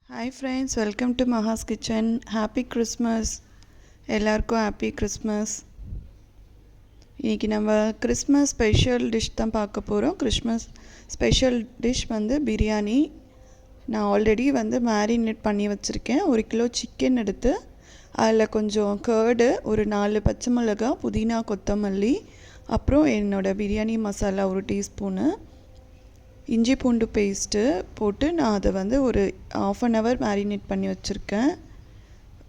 Hi friends, welcome to Maha's Kitchen. Happy Christmas. எல்லாருக்கும் happy Christmas. இன்றைக்கி நம்ம Christmas special dish தான் பார்க்க போகிறோம். கிறிஸ்மஸ் ஸ்பெஷல் டிஷ் வந்து பிரியாணி. நான் ஆல்ரெடி வந்து மேரினேட் பண்ணி வச்சுருக்கேன். 1 கிலோ சிக்கன் எடுத்து அதில் கொஞ்சம் கர்டு, ஒரு 4 பச்சை மிளகா, புதினா, கொத்தமல்லி, அப்புறம் என்னோடய பிரியாணி மசாலா 1 டீஸ்பூனு, இஞ்சி பூண்டு பேஸ்ட்டு போட்டு நான் அதை வந்து ஒரு 1/2 hour மேரினேட் பண்ணி வச்சுருக்கேன்.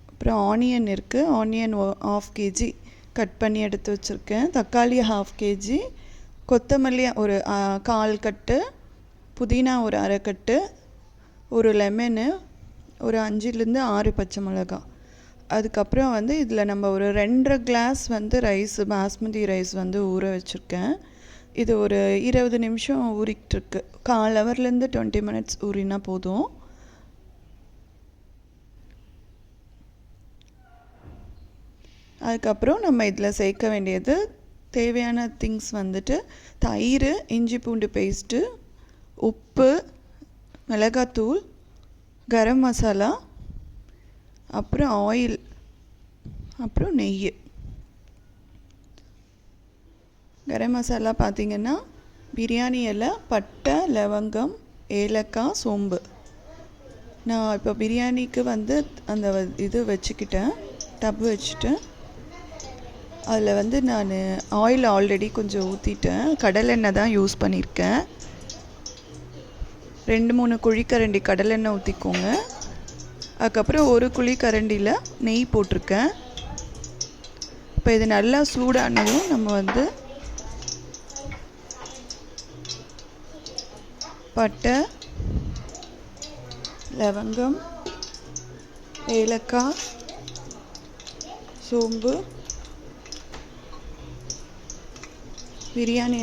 அப்புறம் ஆனியன் இருக்குது, ஆனியன் 1/2 kg கட் பண்ணி எடுத்து வச்சுருக்கேன். தக்காளி 1/2 kg, கொத்தமல்லி ஒரு 1/4 கட்டு, புதினா ஒரு 1/2 கட்டு, ஒரு லெமனு, ஒரு 5லேருந்து 6 பச்சை மிளகா. அதுக்கப்புறம் வந்து இதில் நம்ம ஒரு 2.5 கிளாஸ் வந்து ரைஸ், பாஸ்மதி ரைஸ் வந்து ஊற வச்சுருக்கேன். இது ஒரு 20 நிமிஷம் ஊறிக்கிட்டுருக்கு. 1/4 ஹவர்லேருந்து 20 minutes ஊறினா போதும். அதுக்கப்புறம் நம்ம இதில் சேர்க்க வேண்டியது தேவையான திங்ஸ் வந்துட்டு தயிர், இஞ்சி பூண்டு பேஸ்ட்டு, உப்பு, மிளகாத்தூள், கரம் மசாலா, அப்புறம் ஆயில், அப்புறம் நெய். கரம் மசாலா பார்த்திங்கன்னா பிரியாணி இலை, பட்டை, லவங்கம், ஏலக்காய், சோம்பு. நான் இப்போ பிரியாணிக்கு வந்து அந்த இது வச்சுக்கிட்டேன், டப்பு வச்சுட்டேன். அதில் வந்து நான் ஆயில் ஆல்ரெடி கொஞ்சம் ஊற்றிட்டேன். கடலெண்ணெய் தான் யூஸ் பண்ணியிருக்கேன். 2-3 குழிக்கரண்டி கடலெண்ணெய் ஊற்றிக்கோங்க. அதுக்கப்புறம் 1 குழிக்கரண்டியில் நெய் போட்டிருக்கேன். இப்போ இது நல்லா சூடானதும் நம்ம வந்து பட்டை, லவங்கம், ஏலக்காய், சோம்பு, பிரியாணி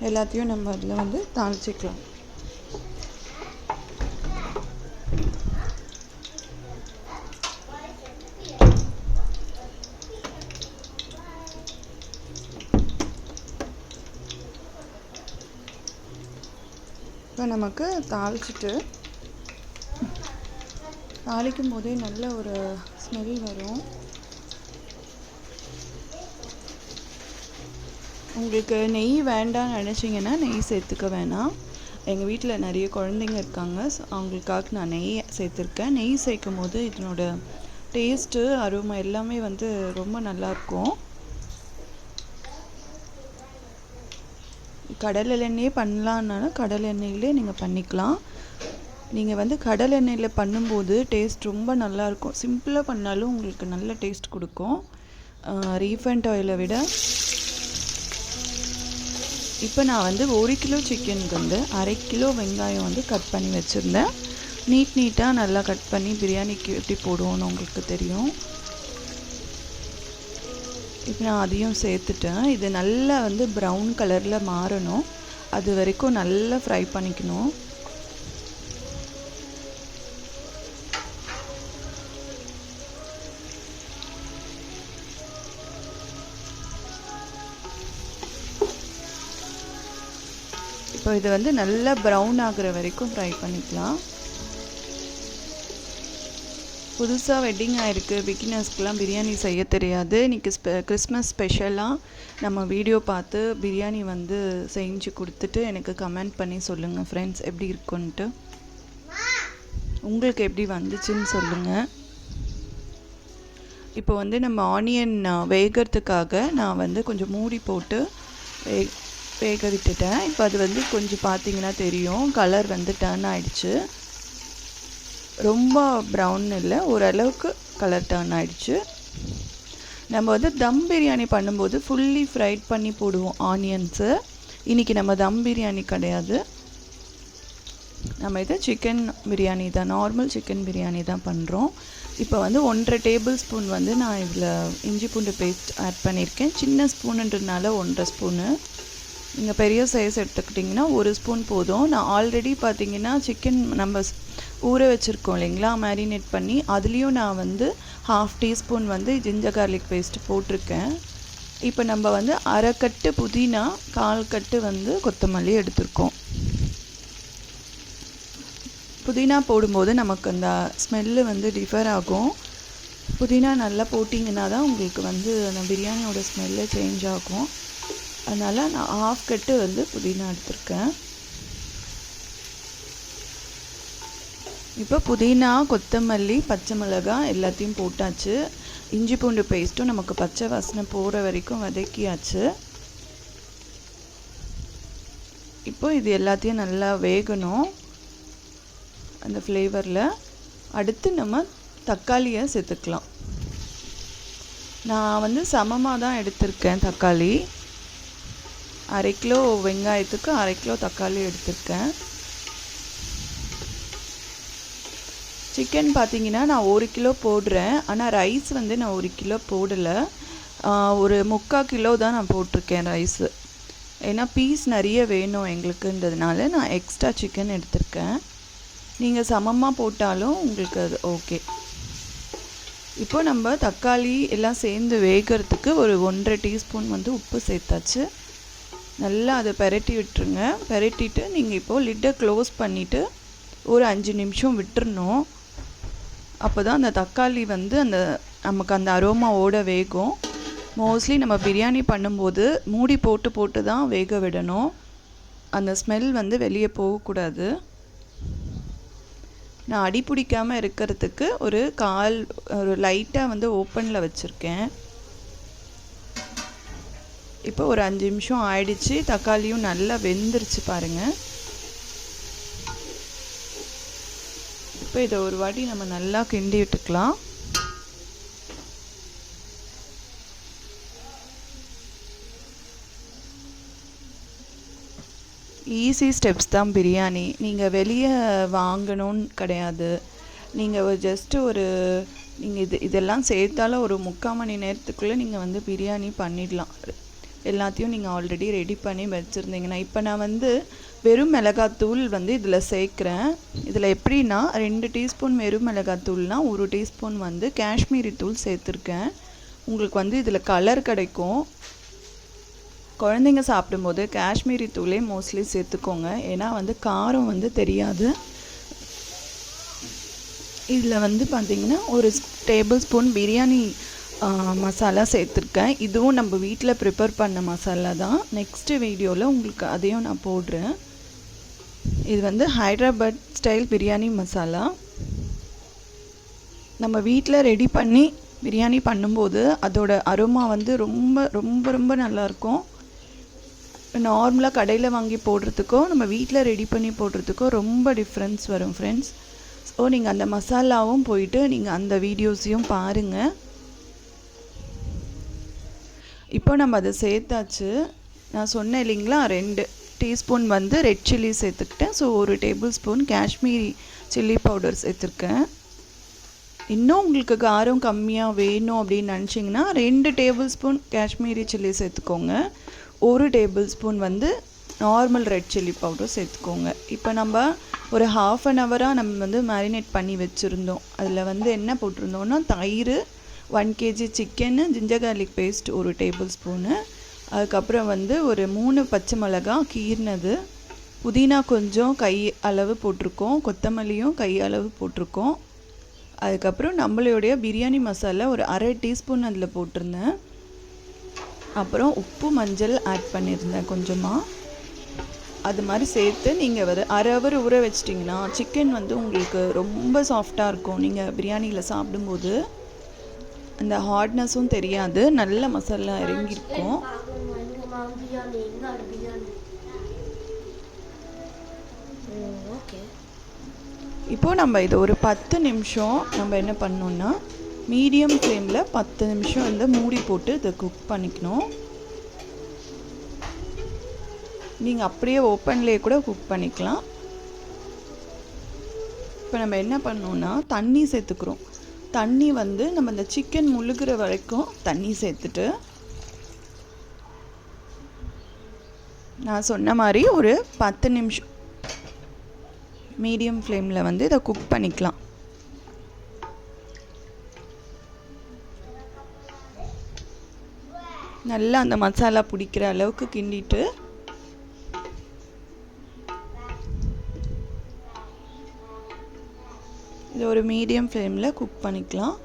எல்லாத்தையும் நம்ம அதில் வந்து தாளிச்சிக்கலாம். இப்போ நமக்கு தாளிக்கும் போதே நல்ல ஒரு ஸ்மெல் வரும். உங்களுக்கு நெய் வேண்டாம்னு நினச்சிங்கன்னா நெய் சேர்த்துக்க வேணாம். எங்கள் வீட்டில் நிறைய குழந்தைங்க இருக்காங்க, அவங்களுக்காக நான் நெய் சேர்த்துருக்கேன். நெய் சேர்க்கும் போது இதனோட டேஸ்ட்டு, அருமை எல்லாமே வந்து ரொம்ப நல்லாயிருக்கும். கடலை எண்ணெயே பண்ணலான்னாலும் கடலை எண்ணெயிலே நீங்கள் பண்ணிக்கலாம். நீங்கள் வந்து கடலை எண்ணெயில் பண்ணும்போது டேஸ்ட் ரொம்ப நல்லாயிருக்கும். சிம்பிளாக பண்ணாலும் உங்களுக்கு நல்ல டேஸ்ட் கொடுக்கும் ரீஃபைண்ட் ஆயிலை விட. இப்போ நான் வந்து 1 கிலோ சிக்கனுக்கு வந்து 1/2 கிலோ வெங்காயம் வந்து கட் பண்ணி வச்சுருந்தேன். நீட்டாக நல்லா கட் பண்ணி பிரியாணிக்கு எப்படி போடுவோன்னு உங்களுக்கு தெரியும். இப்போ நான் அதையும் சேர்த்துட்டேன். இது நல்லா வந்து ப்ரௌன் கலரில் மாறணும், அது வரைக்கும் நல்லா ஃப்ரை பண்ணிக்கணும். இப்போ இது வந்து நல்லா ப்ரௌன் ஆகிற வரைக்கும் ஃப்ரை பண்ணிக்கலாம். புதுசாக வெட்டிங் ஆகிருக்கு, பிகினர்ஸ்க்கெலாம் பிரியாணி செய்ய தெரியாது. இன்றைக்கி கிறிஸ்மஸ் ஸ்பெஷலாக நம்ம வீடியோ பார்த்து பிரியாணி வந்து செஞ்சு கொடுத்துட்டு எனக்கு கமெண்ட் பண்ணி சொல்லுங்கள் ஃப்ரெண்ட்ஸ், எப்படி இருக்குன்ட்டு. உங்களுக்கு எப்படி வந்துச்சுன்னு சொல்லுங்கள். இப்போ வந்து நம்ம ஆனியன் வேகிறதுக்காக நான் வந்து கொஞ்சம் மூடி போட்டு வேக விட்டுட்டேன். இப்போ அது வந்து கொஞ்சம் பார்த்திங்கன்னா தெரியும், கலர் வந்து டர்ன் ஆகிடுச்சு. ரொம்ப ப்ரௌன் இல்லை, ஓரளவுக்கு கலர் டர்ன் ஆகிடுச்சு. நம்ம வந்து தம் பிரியாணி பண்ணும்போது ஃபுல்லி ஃப்ரைட் பண்ணி போடுவோம் ஆனியன்ஸு. இன்றைக்கி நம்ம தம் பிரியாணி கிடையாது, நம்ம இது சிக்கன் பிரியாணி தான், நார்மல் சிக்கன் பிரியாணி தான் பண்ணுறோம். இப்போ வந்து 1.5 டேபிள் ஸ்பூன் வந்து நான் இதில் இஞ்சி பூண்டு பேஸ்ட் ஆட் பண்ணியிருக்கேன். சின்ன ஸ்பூனுன்றதுனால 1.5 ஸ்பூனு. நீங்கள் பெரிய சைஸ் எடுத்துக்கிட்டிங்கன்னா 1 ஸ்பூன் போதும். நான் ஆல்ரெடி பார்த்திங்கன்னா சிக்கன் நம்ம ஊற வச்சுருக்கோம் இல்லைங்களா, மேரினேட் பண்ணி, அதுலேயும் நான் வந்து 1/2 டீஸ்பூன் வந்து ஜிஞ்சர் கார்லிக் பேஸ்ட்டு போட்டிருக்கேன். இப்போ நம்ம வந்து 1/2 கட்டு புதினா, 1/4 கட்டு வந்து கொத்தமல்லி எடுத்திருக்கோம். புதினா போடும்போது நமக்கு அந்த ஸ்மெல்லு வந்து டிஃபர் ஆகும். புதினா நல்லா போட்டிங்கன்னா தான் உங்களுக்கு வந்து அந்த பிரியாணியோட ஸ்மெல்லு சேஞ்ச் ஆகும். அதனால் நான் 1/2 கட்டு வந்து புதினா எடுத்திருக்கேன். இப்போ புதினா, கொத்தமல்லி, பச்சை மிளகாய் எல்லாத்தையும் போட்டாச்சு. இஞ்சி பூண்டு பேஸ்ட்டும் நமக்கு பச்சை வாசனை போகிற வரைக்கும் வதக்கியாச்சு. இப்போ இது எல்லாத்தையும் நல்லா வேகணும் அந்த ஃப்ளேவரில். அடுத்து நம்ம தக்காளியை சேர்த்துக்கலாம். நான் வந்து சமமாக தான் எடுத்திருக்கேன் தக்காளி. 1/2 கிலோ வெங்காயத்துக்கு 1/2 கிலோ தக்காளி எடுத்திருக்கேன். சிக்கன் பார்த்தீங்கன்னா நான் 1 கிலோ போடுறேன். ஆனால் ரைஸ் வந்து நான் 1 கிலோ போடலை. ஒரு 3/4 கிலோ தான் நான் போட்டிருக்கேன் ரைஸு. ஏன்னா பீஸ் நிறைய வேணும் எங்களுக்குன்றதுனால நான் எக்ஸ்ட்ரா சிக்கன் எடுத்திருக்கேன். நீங்கள் சமமாக போட்டாலும் உங்களுக்கு அது ஓகே. இப்போ நம்ம தக்காளி எல்லாம் சேர்ந்து வேகிறதுக்கு ஒரு 1.5 டீஸ்பூன் வந்து உப்பு சேர்த்தாச்சு. நல்லா அதை பெரட்டி விட்டுருங்க. பெரட்டிட்டு நீங்கள் இப்போது லிட்டை க்ளோஸ் பண்ணிவிட்டு ஒரு 5 நிமிஷம் விட்டுறணும். அப்போ தான் அந்த தக்காளி வந்து நமக்கு அந்த அரோமாவோட வேகும். மோஸ்ட்லி நம்ம பிரியாணி பண்ணும்போது மூடி போட்டு தான் வேக விடணும். அந்த ஸ்மெல் வந்து வெளியே போகக்கூடாது. நான் அடி பிடிக்காமல் இருக்கிறதுக்கு ஒரு லைட்டாக வந்து ஓப்பனில் வச்சுருக்கேன். இப்போ ஒரு 5 நிமிஷம் ஆயிடுச்சு. தக்காளியும் நல்லா வெந்துருச்சு பாருங்கள். இப்போ இதை ஒரு வாட்டி நம்ம நல்லா கிண்டி விட்டுக்கலாம். ஈஸி ஸ்டெப்ஸ் தான் பிரியாணி. நீங்கள் வெளியே வாங்கணும்னு கிடையாது. நீங்கள் நீங்கள் இதெல்லாம் சேர்த்தாலும் ஒரு 3/4 மணி நேரத்துக்குள்ளே நீங்கள் வந்து பிரியாணி பண்ணிடலாம். எல்லாத்தையும் நீங்கள் ஆல்ரெடி ரெடி பண்ணி வச்சுருந்தீங்கன்னா. இப்போ நான் வந்து வெறும் மிளகாத்தூள் வந்து இதில் சேர்க்குறேன். இதில் எப்படின்னா 2 டீஸ்பூன் வெறும் மிளகாத்தூள்னால் 1 டீஸ்பூன் வந்து காஷ்மீரி தூள் சேர்த்துருக்கேன். உங்களுக்கு வந்து இதில் கலர் கிடைக்கும். குழந்தைங்க சாப்பிடும்போது காஷ்மீரி தூளே மோஸ்ட்லி சேர்த்துக்கோங்க. ஏன்னா வந்து காரம் வந்து தெரியாது. இதில் வந்து பார்த்திங்கன்னா ஒரு டேபிள் ஸ்பூன் பிரியாணி மசாலா சேர்த்துருக்கேன். இதுவும் நம்ம வீட்டில் ப்ரிப்பேர் பண்ண மசாலா தான். நெக்ஸ்ட்டு வீடியோவில் உங்களுக்கு அதையும் நான் போடுறேன். இது வந்து ஹைதராபாத் ஸ்டைல் பிரியாணி மசாலா. நம்ம வீட்டில் ரெடி பண்ணி பிரியாணி பண்ணும்போது அதோட அரோமா வந்து ரொம்ப ரொம்ப ரொம்ப நல்லாயிருக்கும். நார்மலாக கடையில் வாங்கி போடுறதுக்கோ நம்ம வீட்டில் ரெடி பண்ணி போடுறதுக்கோ ரொம்ப டிஃப்ரென்ஸ் வரும் ஃப்ரெண்ட்ஸ். ஸோ நீங்கள் அந்த மசாலாவும் போயிட்டு நீங்கள் அந்த வீடியோஸையும் பாருங்கள். இப்போ நம்ம அதை சேர்த்தாச்சு. நான் சொன்னேன் இல்லைங்களா, 2 டீஸ்பூன் வந்து ரெட் சில்லி சேர்த்துக்கிட்டேன். So 1 table spoon Kashmiri chilli powder சேர்த்துருக்கேன். இன்னும் உங்களுக்கு காரம் கம்மியாக வேணும் அப்படின்னு நினச்சிங்கன்னா 2 டேபிள் ஸ்பூன் காஷ்மீரி சில்லி சேர்த்துக்கோங்க. 1 டேபிள் ஸ்பூன் வந்து நார்மல் ரெட் சில்லி பவுடர் சேர்த்துக்கோங்க. இப்போ நம்ம ஒரு 1/2 அன் ஹவராக நம்ம வந்து மேரினேட் பண்ணி வச்சுருந்தோம். அதில் வந்து என்ன போட்டிருந்தோன்னா தயிர், 1 kg chicken, ginger garlic paste 1 table spoon, அதுக்கப்புறம் வந்து ஒரு 3 பச்சை மிளகாய் கீர்னது, புதினா கொஞ்சம் கை அளவு போட்டிருக்கோம், கொத்தமல்லியும் கை அளவு போட்டிருக்கோம். அதுக்கப்புறம் நம்மளுடைய பிரியாணி மசாலா ஒரு 1/2 டீஸ்பூன் அதில் போட்டிருந்தேன். அப்புறம் உப்பு மஞ்சள் ஆட் பண்ணியிருந்தேன் கொஞ்சமாக. அது மாதிரி சேர்த்து நீங்கள் ஒரு 1/2 ஹவர் ஊற வச்சிட்டிங்கன்னா சிக்கன் வந்து உங்களுக்கு ரொம்ப சாஃப்டாக இருக்கும். நீங்கள் பிரியாணியில் சாப்பிடும்போது அந்த ஹார்ட்னஸும் தெரியாது, நல்ல மசாலா இறங்கியிருக்கும். இப்போது நம்ம இதை ஒரு 10 நிமிஷம் நம்ம என்ன பண்ணோன்னா மீடியம் ஃப்ளேமில் 10 நிமிஷம் வந்து மூடி போட்டு இதை குக் பண்ணிக்கணும். நீங்கள் அப்படியே ஓப்பன்லேயே கூட குக் பண்ணிக்கலாம். இப்போ நம்ம என்ன பண்ணோன்னா தண்ணி சேர்த்துக்கிறோம். தண்ணி வந்து நம்ம இந்த சிக்கன் முழுகிற வரைக்கும் தண்ணி சேர்த்துட்டு நான் சொன்ன மாதிரி ஒரு 10 நிமிஷம் மீடியம் ஃப்ளேமில் வந்து இதை குக் பண்ணிக்கலாம். நல்லா அந்த மசாலா பிடிக்கிற அளவுக்கு கிண்டிட்டு இது ஒரு மீடியம் ஃப்ளேமில் குக் பண்ணிக்கலாம்.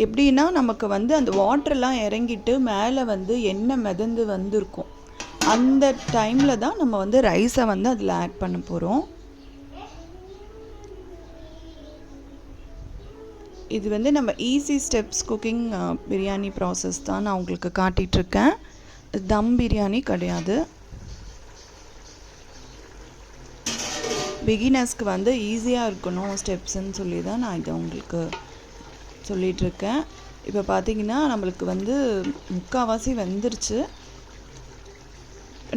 எப்படின்னா நமக்கு வந்து அந்த வாட்டர்லாம் இறங்கிட்டு மேலே வந்து எண்ணெய் மிதந்து வந்திருக்கும். அந்த டைமில் தான் நம்ம வந்து ரைஸை வந்து அதில் ஆட் பண்ண போகிறோம். இது வந்து நம்ம easy steps cooking biryani process தான் நான் உங்களுக்கு காட்டிகிட்ருக்கேன். தம் பிரியாணி கிடையாது. பிகினர்ஸ்க்கு வந்து ஈஸியாக இருக்கணும் ஸ்டெப்ஸுன்னு சொல்லி தான் நான் இதை உங்களுக்கு சொல்லிகிட்ருக்கேன். இப்போ பார்த்திங்கன்னா நம்மளுக்கு வந்து முக்கால்வாசி வெந்துருச்சு.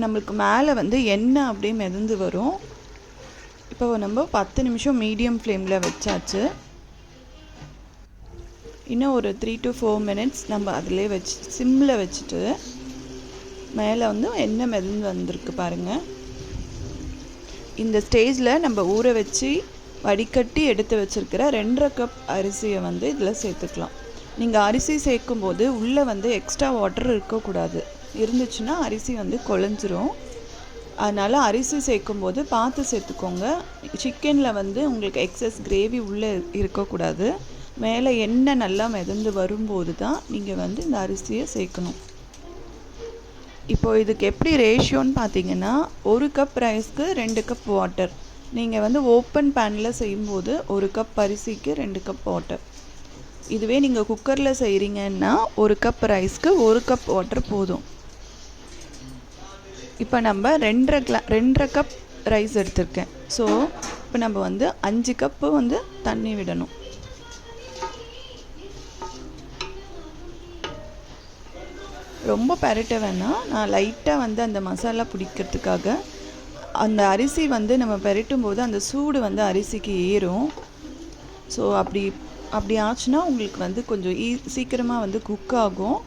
நம்மளுக்கு மேலே வந்து எண்ணெய் அப்படியே மிதந்து வரும். இப்போ நம்ம 10 நிமிஷம் மீடியம் ஃப்ளேமில் வச்சாச்சு. இன்னும் ஒரு 3 to 4 minutes நம்ம அதிலே வச்சு சிம்மில் வச்சுட்டு மேலே வந்து எண்ணெய் மிதந்து வந்திருக்கு பாருங்கள். இந்த ஸ்டேஜில் நம்ம ஊற வச்சு வடிகட்டி எடுத்து வச்சுருக்கிற 2.5 கப் அரிசியை வந்து இதில் சேர்த்துக்கலாம். நீங்கள் அரிசி சேர்க்கும்போது உள்ளே வந்து எக்ஸ்ட்ரா வாட்டர் இருக்கக்கூடாது. இருந்துச்சுன்னா அரிசி வந்து குழஞ்சிரும். அதனால் அரிசி சேர்க்கும்போது பார்த்து சேர்த்துக்கோங்க. சிக்கனில் வந்து உங்களுக்கு எக்ஸஸ் கிரேவி உள்ளே இருக்கக்கூடாது. மேலே எண்ணெய் நல்லா மிதந்து வரும்போது தான் நீங்கள் வந்து இந்த அரிசியை சேர்க்கணும். இப்போ இதுக்கு எப்படி ரேஷியோன்னு பார்த்தீங்கன்னா 1 கப் ரைஸ்க்கு 2 கப் வாட்டர். நீங்கள் வந்து ஓப்பன் பேனில் செய்யும்போது 1 கப் அரிசிக்கு 2 கப் வாட்டர். இதுவே நீங்கள் குக்கரில் செய்கிறீங்கன்னா 1 கப் ரைஸ்க்கு 1 கப் வாட்டர் போதும். இப்போ நம்ம 2.5 கப் ரைஸ் எடுத்திருக்கேன். ஸோ இப்போ நம்ம வந்து 5 கப்பு வந்து தண்ணி விடணும். ரொம்ப பெரட்ட வேணாம். நான் லைட்டாக வந்து அந்த மசாலா பிடிக்கிறதுக்காக அந்த அரிசி வந்து நம்ம பெரட்டும் போது அந்த சூடு வந்து அரிசிக்கு ஏறும். ஸோ அப்படி ஆச்சுன்னா உங்களுக்கு வந்து கொஞ்சம் சீக்கிரமாக வந்து குக் ஆகும்.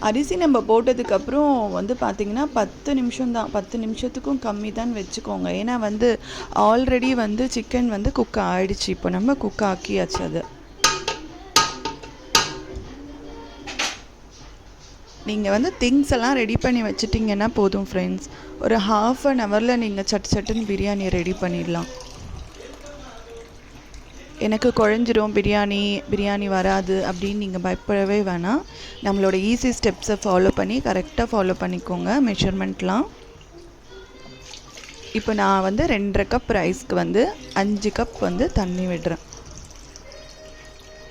அரிசி நம்ம போட்டதுக்கப்புறம் வந்து பார்த்திங்கன்னா 10 நிமிஷம் தான், 10 நிமிஷத்துக்கும் கம்மி தான் வச்சுக்கோங்க. ஏன்னா வந்து ஆல்ரெடி வந்து சிக்கன் வந்து குக் ஆகிடுச்சு. இப்போ நம்ம குக் ஆக்கியாச்சு. அது நீங்கள் வந்து திங்ஸ் எல்லாம் ரெடி பண்ணி வச்சுட்டிங்கன்னா போதும் ஃப்ரெண்ட்ஸ். ஒரு ½ hour நீங்கள் சட்டுன்னு பிரியாணியை ரெடி பண்ணிடலாம். எனக்கு குழஞ்சிரும் பிரியாணி வராது அப்படின்னு நீங்கள் பயப்படவே வேணாம். நம்மளோட ஈஸி ஸ்டெப்ஸை ஃபாலோ பண்ணி கரெக்டாக ஃபாலோ பண்ணிக்கோங்க மெஷர்மெண்ட்லாம். இப்போ நான் வந்து 2.5 கப் ரைஸ்க்கு வந்து 5 கப் வந்து தண்ணி விடுறேன்.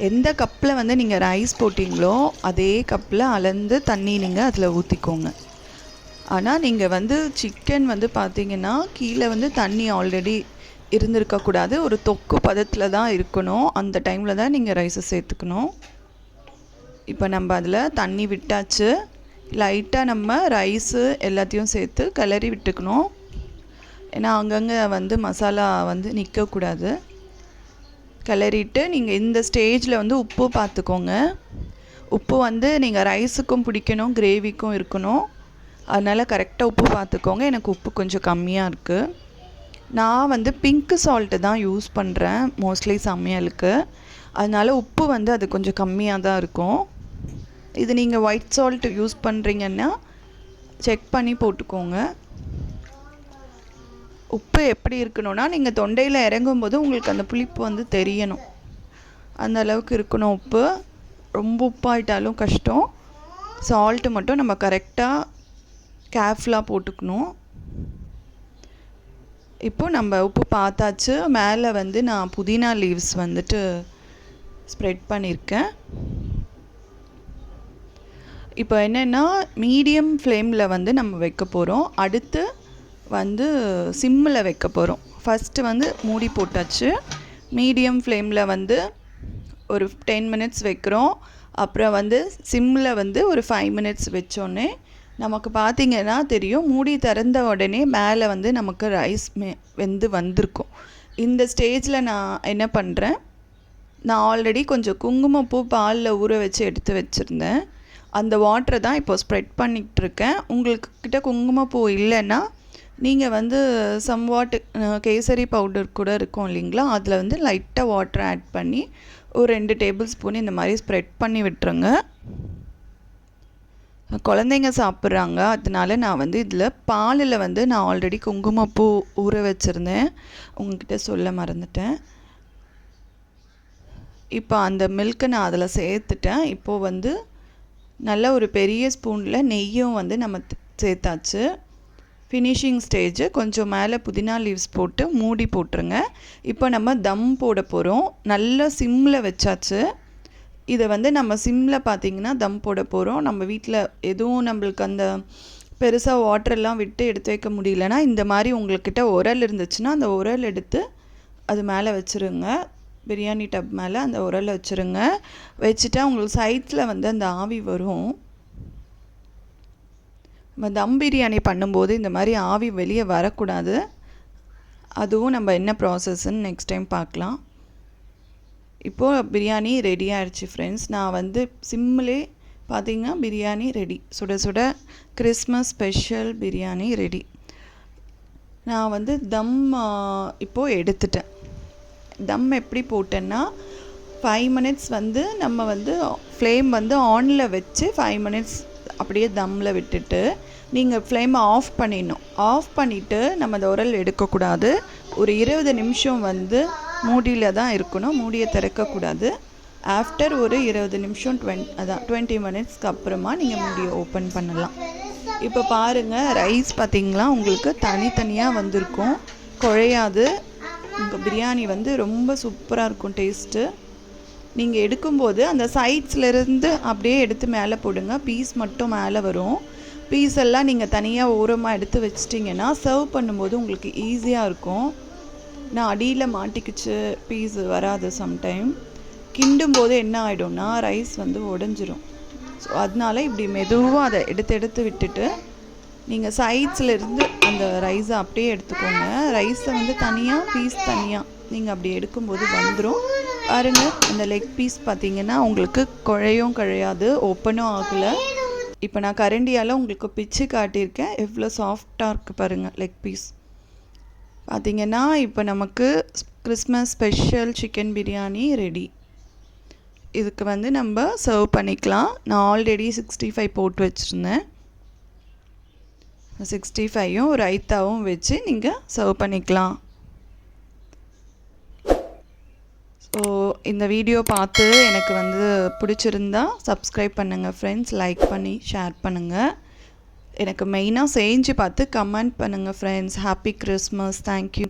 எந்த கப்பில் வந்து நீங்கள் ரைஸ் போட்டிங்களோ அதே கப்பில் அளந்து தண்ணி நீங்கள் அதில் ஊற்றிக்கோங்க. ஆனால் நீங்கள் வந்து சிக்கன் வந்து பார்த்திங்கன்னா கீழே வந்து தண்ணி ஆல்ரெடி இருந்திருக்கக்கூடாது. ஒரு தொக்கு பதத்தில் தான் இருக்கணும். அந்த டைமில் தான் நீங்கள் ரைஸை சேர்த்துக்கணும். இப்போ நம்ம அதில் தண்ணி விட்டாச்சு. லைட்டாக நம்ம ரைஸு எல்லாத்தையும் சேர்த்து கிளறி விட்டுக்கணும். ஏன்னா அங்கங்கே வந்து மசாலா வந்து நிற்கக்கூடாது. கிளறிட்டு நீங்கள் இந்த ஸ்டேஜில் வந்து உப்பு பார்த்துக்கோங்க. உப்பு வந்து நீங்கள் ரைஸுக்கும் பிடிக்கணும், கிரேவிக்கும் இருக்கணும். அதனால் கரெக்டாக உப்பு பார்த்துக்கோங்க. எனக்கு உப்பு கொஞ்சம் கம்மியாக இருக்குது. நான் வந்து பிங்க் சால்ட்டு தான் யூஸ் பண்ணுறேன் மோஸ்ட்லி சமையலுக்கு. அதனால் உப்பு வந்து அது கொஞ்சம் கம்மியாக தான் இருக்கும். இது நீங்கள் ஒயிட் சால்ட் யூஸ் பண்ணுறீங்கன்னா செக் பண்ணி போட்டுக்கோங்க. உப்பு எப்படி இருக்கணும்னா நீங்கள் தொண்டையில் இறங்கும்போது உங்களுக்கு அந்த புளிப்பு வந்து தெரியணும். அந்த அளவுக்கு இருக்கணும் உப்பு. ரொம்ப உப்பாயிட்டாலும் கஷ்டம். சால்ட்டு மட்டும் நம்ம கரெக்டாக கேர்ஃபுல்லாக போட்டுக்கணும். இப்போ நம்ம உப்பு பார்த்தாச்சு. மேலே வந்து நான் புதினா லீவ்ஸ் வந்துட்டு ஸ்ப்ரெட் பண்ணியிருக்கேன். இப்போ என்னென்னா மீடியம் ஃப்ளேமில் வந்து நம்ம வைக்க போகிறோம். அடுத்து வந்து சிம்மில் வைக்க போகிறோம். ஃபஸ்ட்டு வந்து மூடி போட்டாச்சு. மீடியம் ஃப்ளேமில் வந்து ஒரு 10 minutes வைக்கிறோம். அப்புறம் வந்து சிம்மில் வந்து ஒரு 5 minutes வச்சோடனே நமக்கு பார்த்திங்கன்னா தெரியும், மூடி திறந்த உடனே மேலே வந்து நமக்கு ரைஸ் வெந்து வந்திருக்கும். இந்த ஸ்டேஜில் நான் என்ன பண்ணுறேன், நான் ஆல்ரெடி கொஞ்சம் குங்குமப்பூ பாலில் ஊற வச்சு எடுத்து வச்சுருந்தேன். அந்த வாட்டரை தான் இப்போ ஸ்ப்ரெட் பண்ணிகிட்ருக்கேன். உங்கள்கிட்ட குங்குமப்பூ இல்லைன்னா நீங்கள் வந்து சம்வாட் கேசரி பவுடர் கூட இருக்கும் இல்லைங்களா, அதில் வந்து லைட்டாக வாட்டர் ஆட் பண்ணி ஒரு 2 டேபிள் ஸ்பூன் இந்த மாதிரி ஸ்ப்ரெட் பண்ணி விட்டுருங்க. குழந்தைங்க சாப்பிட்றாங்க. அதனால நான் வந்து இதில் பாலில் வந்து நான் ஆல்ரெடி குங்குமப்பூ ஊற வச்சுருந்தேன். உங்கள்கிட்ட சொல்ல மறந்துட்டேன். இப்போ அந்த மில்க்கை நான் அதில் சேர்த்துட்டேன். இப்போது வந்து நல்ல ஒரு பெரிய ஸ்பூனில் நெய்யும் வந்து நம்ம சேர்த்தாச்சு. ஃபினிஷிங் ஸ்டேஜு கொஞ்சம் மேலே புதினா லீவ்ஸ் போட்டு மூடி போட்டுருங்க. இப்போ நம்ம தம் போட போகிறோம். நல்லா சிம்மில் வச்சாச்சு. இதை வந்து நம்ம சிம்மில் பார்த்திங்கன்னா தம் போட போகிறோம். நம்ம வீட்டில் எதுவும் நம்மளுக்கு அந்த பெருசாக வாட்டரெல்லாம் விட்டு எடுத்து வைக்க முடியலன்னா இந்த மாதிரி உங்கள்கிட்ட உரல் இருந்துச்சுன்னா அந்த உரல் எடுத்து அது மேலே வச்சுருங்க. பிரியாணி டப் மேலே அந்த உரலை வச்சுருங்க. வச்சுட்டா உங்களுக்கு சைட்ஸில் வந்து அந்த ஆவி வரும். நம்ம தம் பிரியாணி பண்ணும்போது இந்த மாதிரி ஆவி வெளியே வரக்கூடாது. அதுவும் நம்ம என்ன ப்ராசஸ்ன்னு நெக்ஸ்ட் டைம் பார்க்கலாம். இப்போது பிரியாணி ரெடி ஆகிடுச்சு ஃப்ரெண்ட்ஸ். நான் வந்து சிம்மிலே பார்த்திங்கன்னா பிரியாணி ரெடி. சுட சுட கிறிஸ்மஸ் ஸ்பெஷல் பிரியாணி ரெடி. நான் வந்து தம் இப்போது எடுத்துட்டேன். தம் எப்படி போட்டேன்னா 5 மினிட்ஸ் வந்து நம்ம வந்து ஃப்ளேம் வந்து ஆனில் வச்சு 5 மினிட்ஸ் அப்படியே தம்மில் விட்டுட்டு நீங்கள் ஃப்ளேமை ஆஃப் பண்ணிடணும். ஆஃப் பண்ணிவிட்டு நம்ம அந்த உரல் எடுக்கக்கூடாது. ஒரு 20 நிமிஷம் வந்து மூடியில் தான் இருக்கணும். மூடியை திறக்கக்கூடாது. ஆஃப்டர் ஒரு 20 நிமிஷம் 20 மினிட்ஸ்க்கு அப்புறமா நீங்கள் மூடியை ஓப்பன் பண்ணலாம். இப்போ பாருங்கள், ரைஸ் பார்த்திங்களா உங்களுக்கு தனித்தனியாக வந்திருக்கும், குழையாது. உங்கள் பிரியாணி வந்து ரொம்ப சூப்பராக இருக்கும் டேஸ்ட்டு. நீங்கள் எடுக்கும்போது அந்த சைட்ஸ்லேருந்து அப்படியே எடுத்து மேலே போடுங்க. பீஸ் மட்டும் மேலே வரும். பீஸ் எல்லாம் நீங்கள் தனியாக ஓரமாக எடுத்து வச்சிட்டிங்கன்னா சர்வ் பண்ணும்போது உங்களுக்கு ஈஸியாக இருக்கும். நான் அடியில் மாட்டிக்கிச்சு பீஸ் வராது. சம்டைம் கிண்டும் போது என்ன ஆகிடும்னா ரைஸ் வந்து உடஞ்சிரும். ஸோ அதனால இப்படி மெதுவாக அதை எடுத்து விட்டுட்டு நீங்கள் சைட்ஸ்லேருந்து அந்த ரைஸை அப்படியே எடுத்துக்கோங்க. ரைஸை வந்து தனியாக பீஸ் தனியாக நீங்கள் அப்படி எடுக்கும்போது வந்துடும். பாருங்கள், அந்த லெக் பீஸ் பார்த்திங்கன்னா உங்களுக்கு குழையாது, ஓப்பனும் ஆகலை. இப்போ நான் கரண்டியால் உங்களுக்கு பிச்சு காட்டியிருக்கேன். எவ்வளோ சாஃப்டாக இருக்குது பாருங்கள் லெக் பீஸ். பார்த்திங்கன்னா இப்போ நமக்கு Christmas special chicken biryani ready. இதுக்கு வந்து நம்ம சர்வ் பண்ணிக்கலாம். நான் ஆல்ரெடி 65 போட்டு வச்சுருந்தேன். 65யும் ரைத்தாவும் வச்சு நீங்கள் சர்வ் பண்ணிக்கலாம். ஸோ இந்த வீடியோ பார்த்து எனக்கு வந்து பிடிச்சிருந்தா சப்ஸ்கிரைப் பண்ணுங்கள் ஃப்ரெண்ட்ஸ். லைக் பண்ணி ஷேர் பண்ணுங்கள். எனக்கு மெயினாக செஞ்சு பார்த்து கமெண்ட் பண்ணுங்கள் ஃப்ரெண்ட்ஸ். Happy Christmas. தேங்க்யூ.